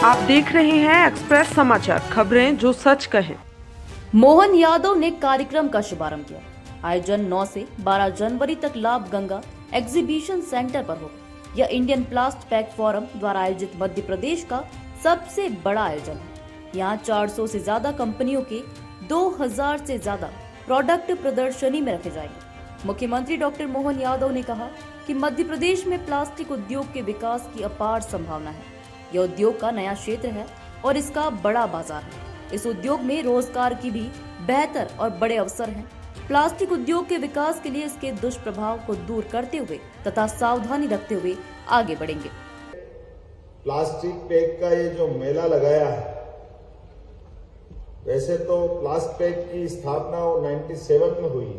आप देख रहे हैं एक्सप्रेस समाचार, खबरें जो सच कहें। मोहन यादव ने कार्यक्रम का शुभारंभ किया। आयोजन 9 से 12 जनवरी तक लाभ गंगा एग्जीबिशन सेंटर पर होगा। यह इंडियन प्लास्ट पैक फोरम द्वारा आयोजित मध्य प्रदेश का सबसे बड़ा आयोजन है। यहाँ 400 से ज्यादा कंपनियों के 2000 से ज्यादा प्रोडक्ट प्रदर्शनी में रखे जाएंगे। मुख्यमंत्री डॉक्टर मोहन यादव ने कहा कि मध्य प्रदेश में प्लास्टिक उद्योग के विकास की अपार संभावना है। यह उद्योग का नया क्षेत्र है और इसका बड़ा बाजार है। इस उद्योग में रोजगार की भी बेहतर और बड़े अवसर हैं। प्लास्टिक उद्योग के विकास के लिए इसके दुष्प्रभाव को दूर करते हुए तथा सावधानी रखते हुए आगे बढ़ेंगे। प्लास्टिक पैक का ये जो मेला लगाया है, वैसे तो प्लास्टिक पैक की स्थापना 97 में हुई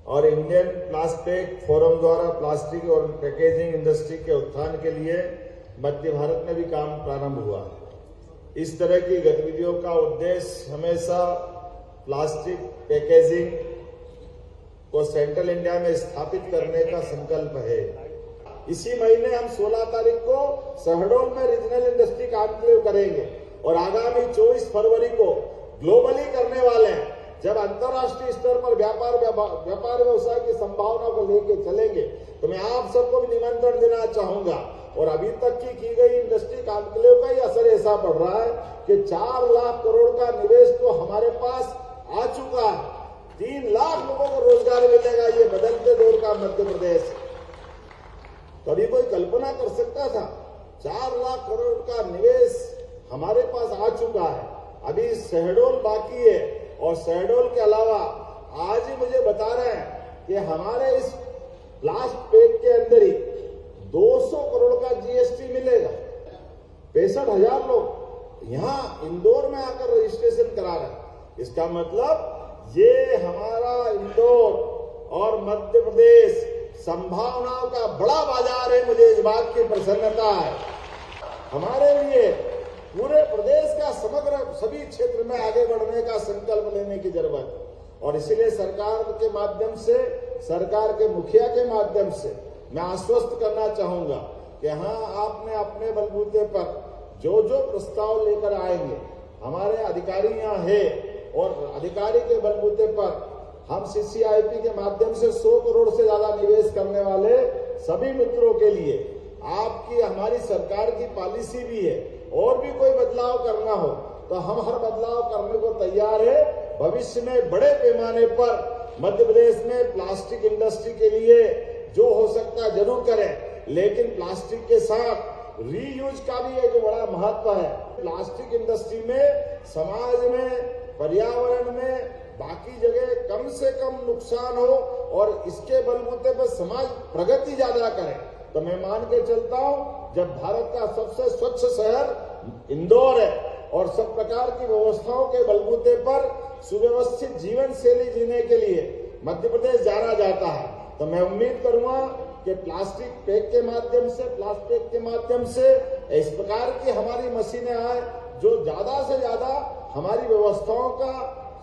और इंडियन प्लास्टिक पैक फोरम द्वारा प्लास्टिक और पैकेजिंग इंडस्ट्री के उत्थान के लिए मध्य भारत में भी काम प्रारंभ हुआ। इस तरह की गतिविधियों का उद्देश्य हमेशा प्लास्टिक पैकेजिंग को सेंट्रल इंडिया में स्थापित करने का संकल्प है। इसी महीने हम 16 तारीख को शहडोल में रीजनल इंडस्ट्री कॉन्क्लेव करेंगे और आगामी 24 फरवरी को ग्लोबली करने वाले हैं, जब अंतर्राष्ट्रीय स्तर पर व्यापार व्यवसाय की संभावना को लेकर चलेंगे। तो मैं आप सबको भी निमंत्रण देना चाहूंगा। और अभी तक की गई इंडस्ट्री कॉन्क्लेव का ही असर ऐसा पड़ रहा है कि 4 लाख करोड़ का निवेश तो हमारे पास आ चुका है। 3 लाख लोगों को रोजगार मिलेगा। ये बदलते दौर का मध्य प्रदेश। कभी कोई कल्पना कर सकता था? 4 लाख करोड़ का निवेश हमारे पास आ चुका है। अभी शहडोल बाकी है और शहडोल के अलावा आज ही मुझे बता रहे हैं कि हमारे इस प्लास्टिक पैक के अंदर ही 200 करोड़ का जीएसटी मिलेगा। 65,000 लोग यहाँ इंदौर में आकर रजिस्ट्रेशन करा रहे हैं। इसका मतलब ये हमारा इंदौर और मध्य प्रदेश संभावनाओं का बड़ा बाजार है। मुझे इस बात की प्रसन्नता है। हमारे लिए पूरे प्रदेश का समग्र सभी क्षेत्र में आगे बढ़ने का संकल्प लेने की जरूरत है और इसीलिए सरकार के माध्यम से, सरकार के मुखिया के माध्यम से मैं आश्वस्त करना चाहूंगा कि हाँ, आपने अपने बलबूते पर जो जो प्रस्ताव लेकर आएंगे, हमारे अधिकारी यहाँ है और अधिकारी के बलबूते पर हम सीसीआईपी के माध्यम से 100 करोड़ से ज्यादा निवेश करने वाले सभी मित्रों के लिए आपकी हमारी सरकार की पॉलिसी भी है। और भी कोई बदलाव करना हो तो हम हर बदलाव करने को तैयार है। भविष्य में बड़े पैमाने पर मध्य प्रदेश में प्लास्टिक इंडस्ट्री के लिए जो हो सकता है जरूर करें, लेकिन प्लास्टिक के साथ रीयूज का भी एक बड़ा महत्व है। प्लास्टिक इंडस्ट्री में समाज में, पर्यावरण में, बाकी जगह कम से कम नुकसान हो और इसके बलबूते पर समाज प्रगति ज्यादा करे। तो मैं मान के चलता हूं, जब भारत का सबसे स्वच्छ शहर इंदौर है और सब प्रकार की व्यवस्थाओं के बलबूते पर सुव्यवस्थित जीवन शैली जीने के लिए मध्य प्रदेश जाना जाता है, तो मैं उम्मीद करूंगा कि प्लास्टिक पैक के माध्यम से इस प्रकार की हमारी मशीनें आए जो ज्यादा से ज्यादा हमारी व्यवस्थाओं का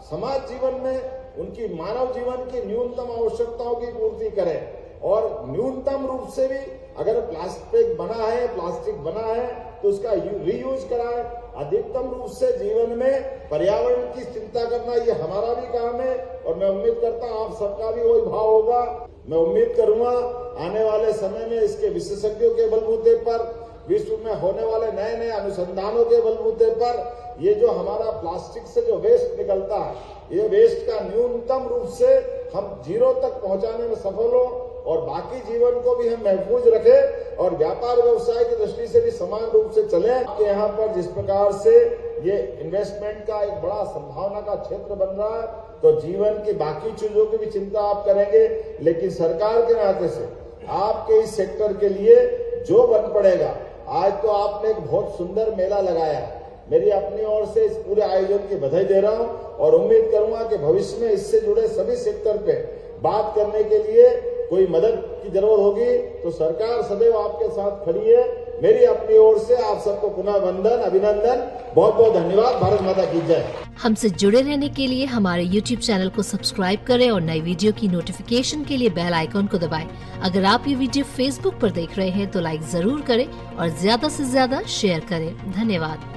समाज जीवन में, उनकी मानव जीवन की न्यूनतम आवश्यकताओं की पूर्ति करें और न्यूनतम रूप से भी अगर प्लास्टिक बना है तो उसका रीयूज कराएं। अधिकतम रूप से जीवन में पर्यावरण की चिंता करना ये हमारा भी काम है और मैं उम्मीद करता हूं आप सबका भी वही भाव होगा। मैं उम्मीद करूंगा आने वाले समय में इसके विशेषज्ञों के बलबूते पर, विश्व में होने वाले नए नए अनुसंधानों के बलबूते पर ये जो हमारा प्लास्टिक से जो वेस्ट निकलता है, ये वेस्ट का न्यूनतम रूप से हम 0 तक पहुंचाने में सफल हो और बाकी जीवन को भी हम महफूज रखें और व्यापार व्यवसाय की दृष्टि से भी समान रूप से चले। यहाँ पर जिस प्रकार से ये इन्वेस्टमेंट का एक बड़ा संभावना का क्षेत्र बन रहा है, तो जीवन की बाकी चीजों की भी चिंता आप करेंगे, लेकिन सरकार के नाते से आपके इस सेक्टर के लिए जो बन पड़ेगा। आज तो आपने एक बहुत सुंदर मेला लगाया। मेरी अपनी ओर से इस पूरे आयोजन की बधाई दे रहा हूं और उम्मीद करूंगा कि भविष्य में इससे जुड़े सभी सेक्टर पे बात करने के लिए कोई मदद की जरूरत होगी तो सरकार सदैव आपके साथ खड़ी है मेरी अपनी ओर से आप सबको पुनः वंदन, अभिनंदन, बहुत बहुत धन्यवाद। भारत माता की जय। हमसे जुड़े रहने के लिए हमारे YouTube चैनल को सब्सक्राइब करें और नई वीडियो की नोटिफिकेशन के लिए बेल आइकॉन को दबाएं। अगर आप ये वीडियो Facebook पर देख रहे हैं तो लाइक जरूर करें और ज्यादा से ज्यादा शेयर करें। धन्यवाद।